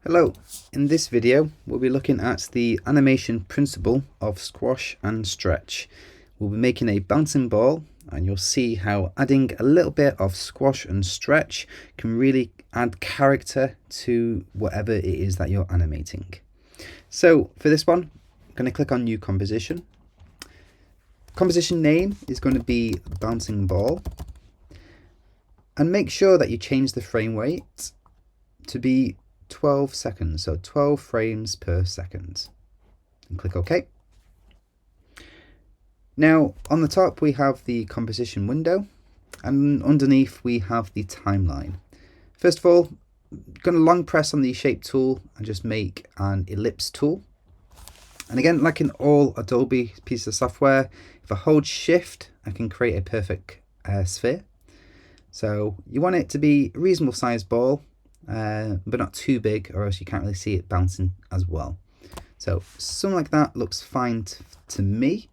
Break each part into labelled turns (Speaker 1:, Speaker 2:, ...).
Speaker 1: Hello, in this video we'll be looking at the animation principle of squash and stretch. We'll be making a bouncing ball and you'll see how adding a little bit of squash and stretch can really add character to whatever it is that you're animating. So for this one, I'm going to click on New Composition. Composition name is going to be bouncing ball, and make sure that you change the frame rate to be 12 seconds, so 12 frames per second, and click OK. Now on the top we have the composition window, and underneath we have the timeline. First of all, I'm going to long press on the shape tool and just make an ellipse tool. And again, like in all Adobe pieces of software, if I hold shift I can create a perfect sphere. So you want it to be a reasonable sized ball, but not too big or else you can't really see it bouncing as well. So something like that looks fine to me.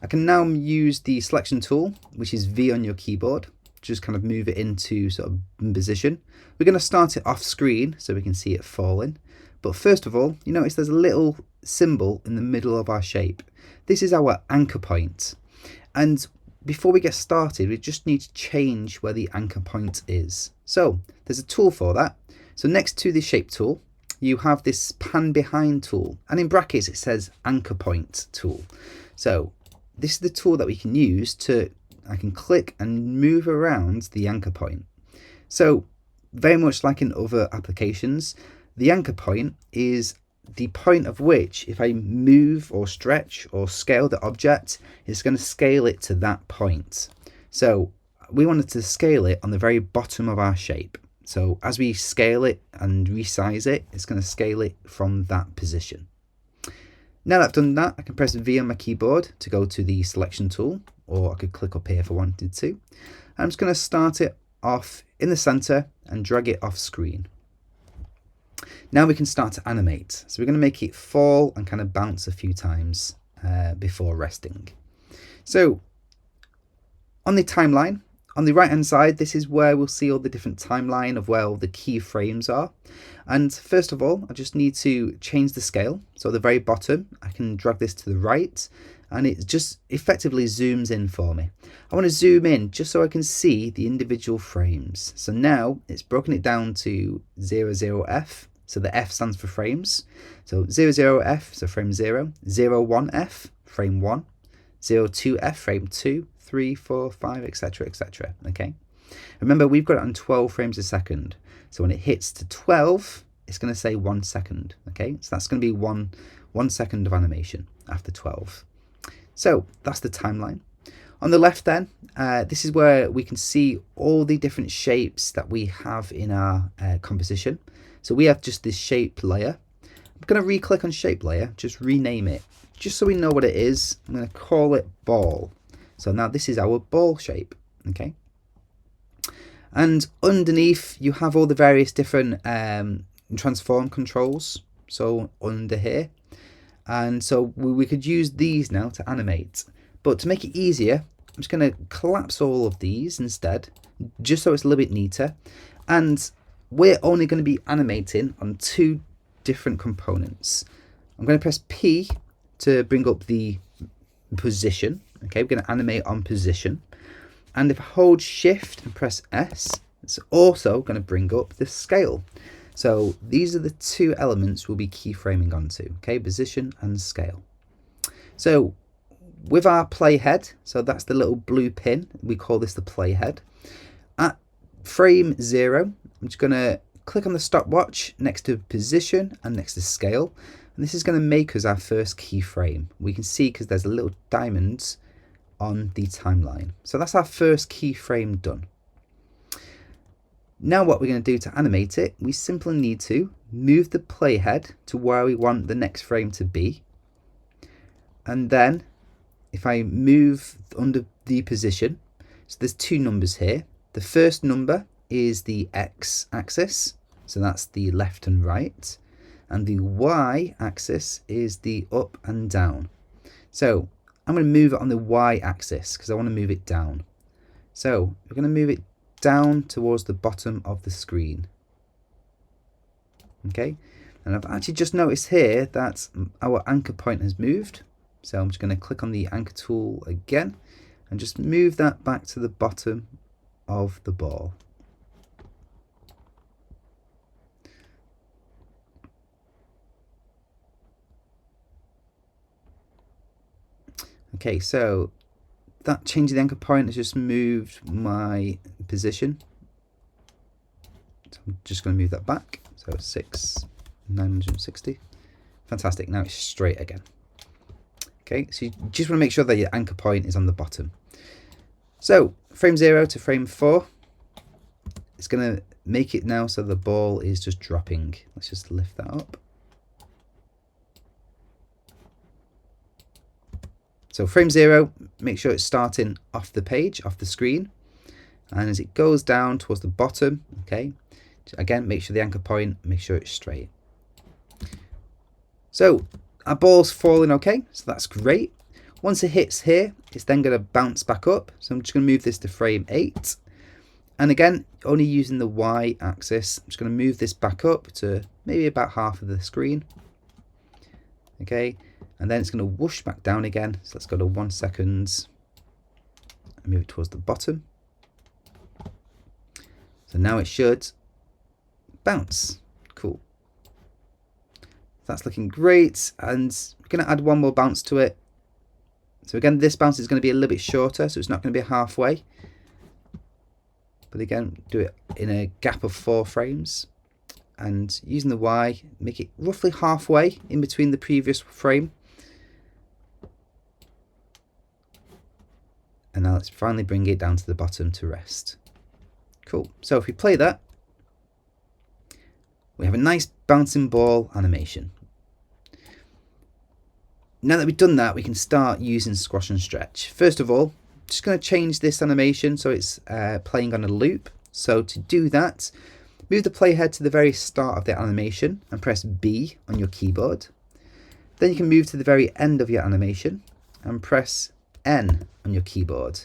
Speaker 1: I can now use the selection tool, which is V on your keyboard. Just kind of move it into sort of position. We're going to start it off screen so we can see it falling. But first of all, you notice there's a little symbol in the middle of our shape. This is our anchor point. And before we get started, we just need to change where the anchor point is. So there's a tool for that. So next to the shape tool, you have this pan behind tool, and in brackets it says anchor point tool. So this is the tool that we can use I can click and move around the anchor point. So very much like in other applications, the anchor point is the point of which, if I move or stretch or scale the object, it's going to scale it to that point. So we wanted to scale it on the very bottom of our shape. So as we scale it and resize it, it's going to scale it from that position. Now that I've done that, I can press V on my keyboard to go to the selection tool, or I could click up here if I wanted to. I'm just going to start it off in the center and drag it off screen. Now we can start to animate. So we're going to make it fall and kind of bounce a few times before resting. So on the timeline, on the right hand side, this is where we'll see all the different timeline of where all the key frames are. And first of all, I just need to change the scale. So at the very bottom, I can drag this to the right and it just effectively zooms in for me. I want to zoom in just so I can see the individual frames. So now it's broken it down to 00F. So the F stands for frames. So 00F, so frame 0, 01F, frame 1, 02F, frame 2, 3, 4, 5, etc, etc. Okay. Remember, we've got it on 12 frames a second. So when it hits to 12, it's going to say 1 second. Okay, so that's going to be one second of animation after 12. So that's the timeline. On the left then, this is where we can see all the different shapes that we have in our composition. So we have just this shape layer. I'm going to re-click on shape layer, just rename it, just so we know what it is. I'm going to call it ball. So now this is our ball shape, okay? And underneath you have all the various different transform controls, so under here. And so we could use these now to animate. But to make it easier, I'm just going to collapse all of these instead, just so it's a little bit neater. And we're only going to be animating on two different components. I'm going to press P to bring up the position. Okay, we're going to animate on position. And if I hold shift and press S, it's also going to bring up the scale. So these are the two elements we'll be keyframing onto. Okay, position and scale. So with our playhead, so that's the little blue pin, we call this the playhead. At frame 0, I'm just going to click on the stopwatch next to position and next to scale. And this is going to make us our first keyframe. We can see because there's a little diamonds on the timeline. So that's our first keyframe done. Now what we're going to do to animate it, we simply need to move the playhead to where we want the next frame to be. And then if I move under the position, so there's two numbers here. The first number is the X axis, so that's the left and right. And the Y axis is the up and down. So I'm going to move it on the Y axis because I want to move it down. So we're going to move it down towards the bottom of the screen. Okay, and I've actually just noticed here that our anchor point has moved. So I'm just going to click on the anchor tool again and just move that back to the bottom of the ball. Okay, so that changing the anchor point has just moved my position. So I'm just going to move that back. So 960. Fantastic. Now it's straight again. Okay, so you just want to make sure that your anchor point is on the bottom. So frame 0 to frame 4, it's going to make it now so the ball is just dropping. Let's just lift that up. So frame 0, make sure it's starting off the page, off the screen. And as it goes down towards the bottom, okay, again, make sure the anchor point, make sure it's straight. So our ball's falling okay, so that's great. Once it hits here, it's then going to bounce back up. So I'm just going to move this to frame 8. And again, only using the Y axis, I'm just going to move this back up to maybe about half of the screen. Okay, and then it's going to whoosh back down again. So let's go to 1 second and move it towards the bottom. So now it should bounce. Cool. That's looking great, and we're going to add one more bounce to it. So again, this bounce is going to be a little bit shorter, so it's not going to be halfway. But again, do it in a gap of 4 frames. And using the Y, make it roughly halfway in between the previous frame. And now let's finally bring it down to the bottom to rest. Cool. So if we play that, we have a nice bouncing ball animation. Now that we've done that, we can start using squash and stretch. First of all, just going to change this animation so it's playing on a loop. So to do that, move the playhead to the very start of the animation and press B on your keyboard. Then you can move to the very end of your animation and press N on your keyboard.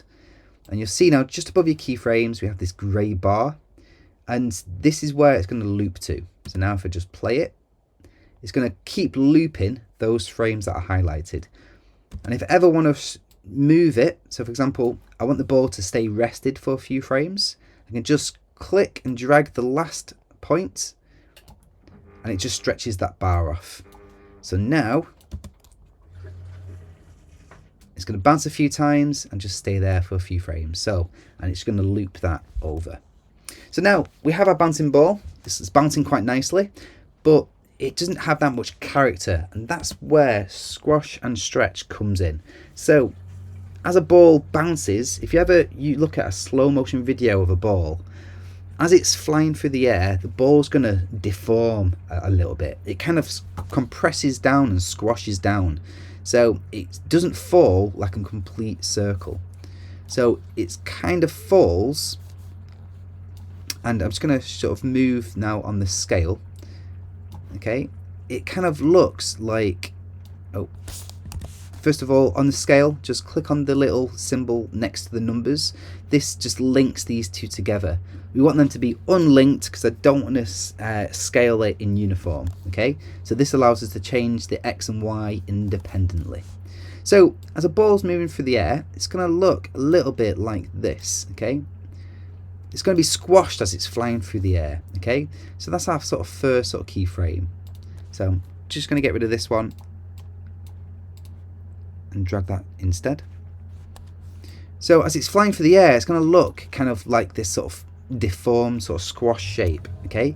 Speaker 1: And you'll see now just above your keyframes we have this grey bar, and this is where it's going to loop to. So now if I just play it, it's going to keep looping those frames that are highlighted. And if I ever want to move it, so for example, I want the ball to stay rested for a few frames, I can just click and drag the last point and it just stretches that bar off. So now it's going to bounce a few times and just stay there for a few frames. So, and it's going to loop that over. So now we have our bouncing ball. This is bouncing quite nicely, but it doesn't have that much character, and that's where squash and stretch comes in. So as a ball bounces, if you look at a slow motion video of a ball, as it's flying through the air, the ball's going to deform a little bit. It kind of compresses down and squashes down. So it doesn't fall like a complete circle. So it kind of falls, and I'm just going to sort of move now on the scale. Okay, it kind of looks like, first of all, on the scale, just click on the little symbol next to the numbers. This just links these two together. We want them to be unlinked because I don't want to scale it in uniform. Okay, so this allows us to change the X and Y independently. So as a ball's moving through the air, it's going to look a little bit like this. Okay, it's going to be squashed as it's flying through the air. Okay, so that's our sort of first sort of keyframe. So I'm just going to get rid of this one and drag that instead. So as it's flying through the air, it's going to look kind of like this sort of deformed sort of squash shape. Okay,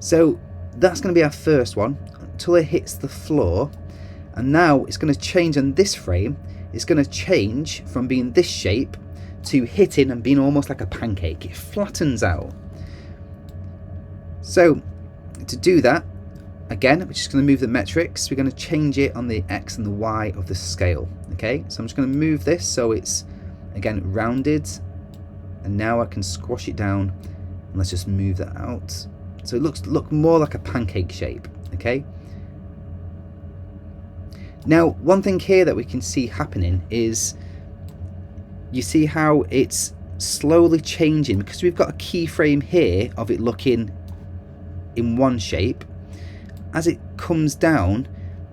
Speaker 1: so that's going to be our first one until it hits the floor, and now it's going to change on this frame. It's going to change from being this shape to hitting and being almost like a pancake. It flattens out. So to do that, again, we're just going to move the metrics. We're going to change it on the X and the Y of the scale. Okay, so I'm just going to move this so it's again rounded, and now I can squash it down, and let's just move that out so it look more like a pancake shape. Okay, now one thing here that we can see happening is, you see how it's slowly changing because we've got a keyframe here of it looking in one shape, as it comes down,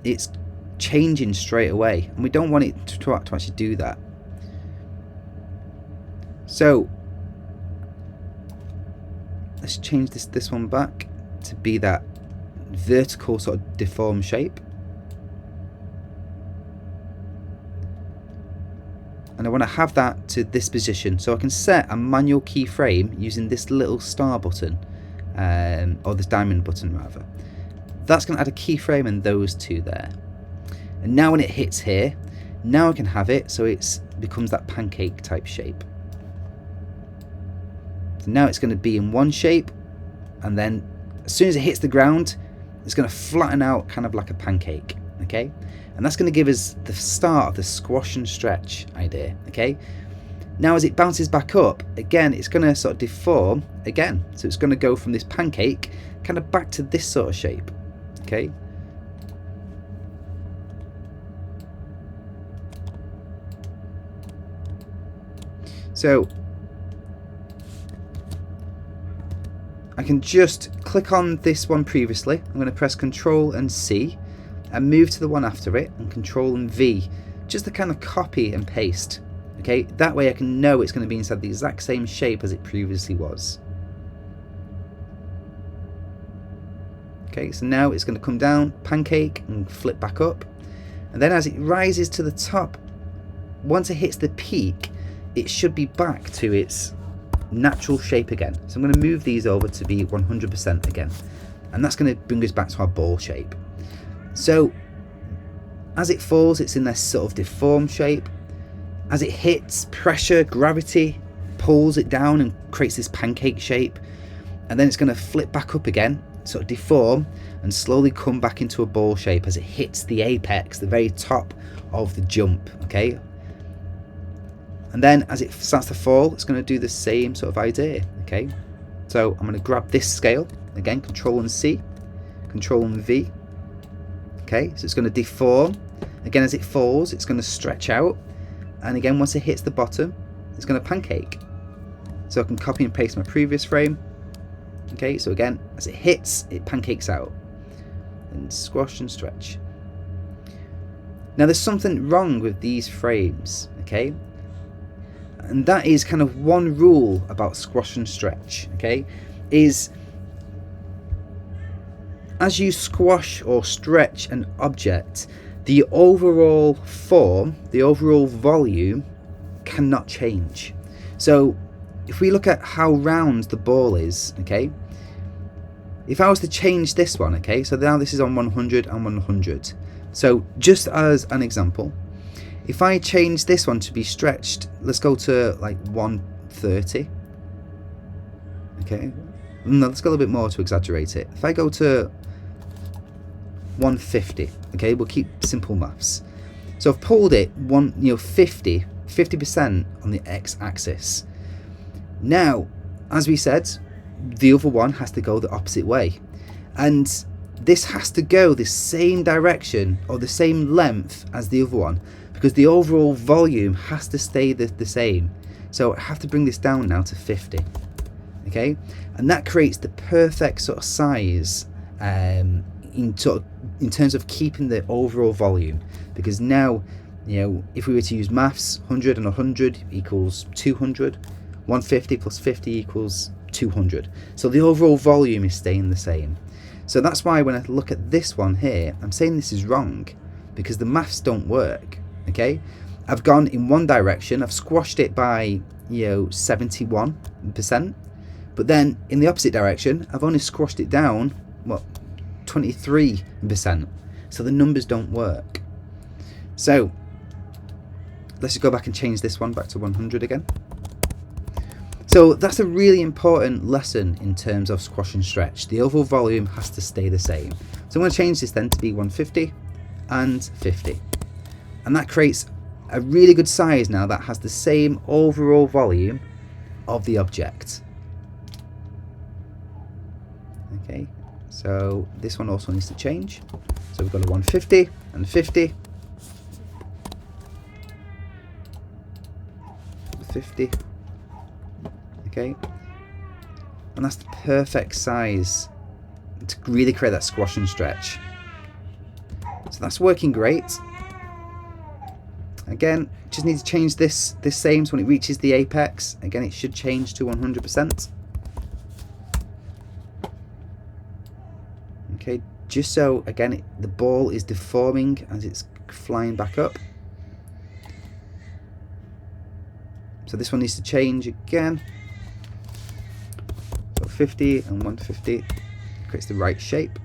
Speaker 1: it's changing straight away, and we don't want it to actually do that. So let's change this one back to be that vertical sort of deformed shape. And I want to have that to this position, so I can set a manual keyframe using this little star button, or this diamond button rather. That's going to add a keyframe and those two there. And now when it hits here, now I can have it so it becomes that pancake type shape. So now it's going to be in one shape, and then as soon as it hits the ground, it's going to flatten out kind of like a pancake. Okay, and that's going to give us the start of the squash and stretch idea. Okay, now as it bounces back up again, it's going to sort of deform again, so it's going to go from this pancake kind of back to this sort of shape. Okay, so I can just click on this one previously. I'm going to press Control and C and move to the one after it, and Control and V, just to kind of copy and paste. Okay, that way I can know it's going to be inside the exact same shape as it previously was. Okay, so now it's going to come down, pancake, and flip back up, and then as it rises to the top, once it hits the peak, it should be back to its natural shape again. So I'm going to move these over to be 100% again, and that's going to bring us back to our ball shape. So as it falls, it's in this sort of deformed shape. As it hits, pressure, gravity pulls it down and creates this pancake shape, and then it's going to flip back up again, sort of deform, and slowly come back into a ball shape as it hits the apex, the very top of the jump. Okay, and then as it starts to fall, it's going to do the same sort of idea. Okay, so I'm going to grab this scale again, Control and C, Control and V. Okay, so it's going to deform again as it falls. It's going to stretch out, and again once it hits the bottom, it's going to pancake. So I can copy and paste my previous frame. Okay, so again as it hits, it pancakes out and squash and stretch. Now there's something wrong with these frames. Okay, and that is kind of one rule about squash and stretch. Okay, is as you squash or stretch an object, the overall form, the overall volume cannot change. So if we look at how round the ball is, okay, if I was to change this one, okay, so now this is on 100 and 100. So just as an example, if I change this one to be stretched, let's go to like 130. Okay, no, let's go a little bit more to exaggerate it. If I go to 150, okay, we'll keep simple maths. So I've pulled it 50% on the x-axis. Now, as we said, the other one has to go the opposite way, and this has to go the same direction or the same length as the other one, because the overall volume has to stay the same. So I have to bring this down now to 50. Okay, and that creates the perfect sort of size in terms of keeping the overall volume, because now, you know, if we were to use maths, 100 and 100 equals 200, 150 plus 50 equals 200. So the overall volume is staying the same. So that's why when I look at this one here, I'm saying this is wrong, because the maths don't work. Okay, I've gone in one direction, I've squashed it by 71%, but then in the opposite direction I've only squashed it down 23%. So the numbers don't work. So let's just go back and change this one back to 100 again. So that's a really important lesson in terms of squash and stretch. The overall volume has to stay the same. So I'm going to change this then to be 150 and 50. And that creates a really good size now that has the same overall volume of the object. Okay, so this one also needs to change. So we've got a 150 and 50. 50. Okay, and that's the perfect size to really create that squash and stretch. So that's working great. Again, just need to change this same, so when it reaches the apex, again it should change to 100%. Okay, just so again the ball is deforming as it's flying back up. So this one needs to change again. So 50 and 150 creates the right shape.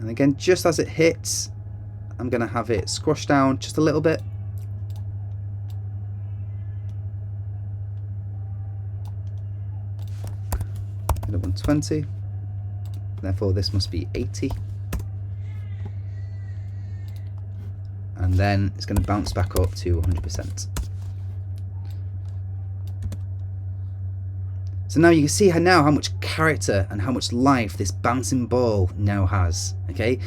Speaker 1: And again, just as it hits, I'm going to have it squash down just a little bit. At 120. Therefore, this must be 80. And then it's going to bounce back up to 100%. So now you can see how much character and how much life this bouncing ball now has, okay?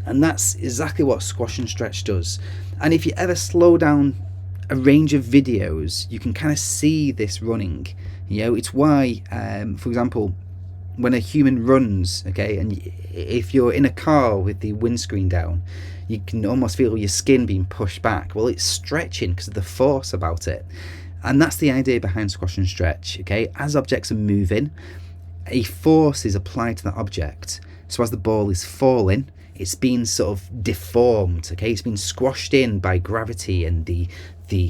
Speaker 1: And that's exactly what squash and stretch does. And if you ever slow down a range of videos, you can kind of see this running. You know, it's why, for example, when a human runs, okay, and if you're in a car with the windscreen down, you can almost feel your skin being pushed back. Well, it's stretching because of the force about it. And that's the idea behind squash and stretch, okay? As objects are moving, a force is applied to that object. So as the ball is falling, it's being sort of deformed, okay? It's been squashed in by gravity, and the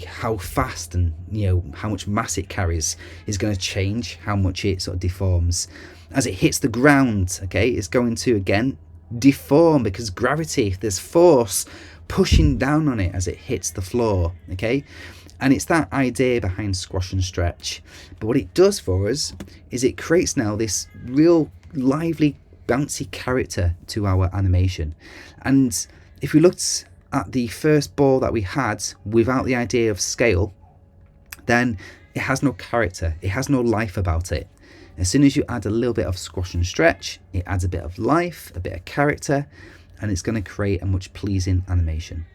Speaker 1: how fast and, you know, how much mass it carries is going to change how much it sort of deforms. As it hits the ground, okay, it's going to again deform because gravity, there's force pushing down on it as it hits the floor, okay? And it's that idea behind squash and stretch. But what it does for us is it creates now this real lively, bouncy character to our animation. And if we looked at the first ball that we had without the idea of scale, then it has no character, it has no life about it. As soon as you add a little bit of squash and stretch, it adds a bit of life, a bit of character, and it's going to create a much pleasing animation.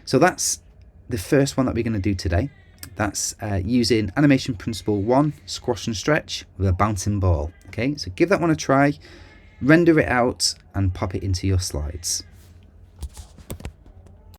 Speaker 1: So that's the first one that we're going to do today. That's using animation principle 1, squash and stretch with a bouncing ball. Okay, so give that one a try, render it out and pop it into your slides.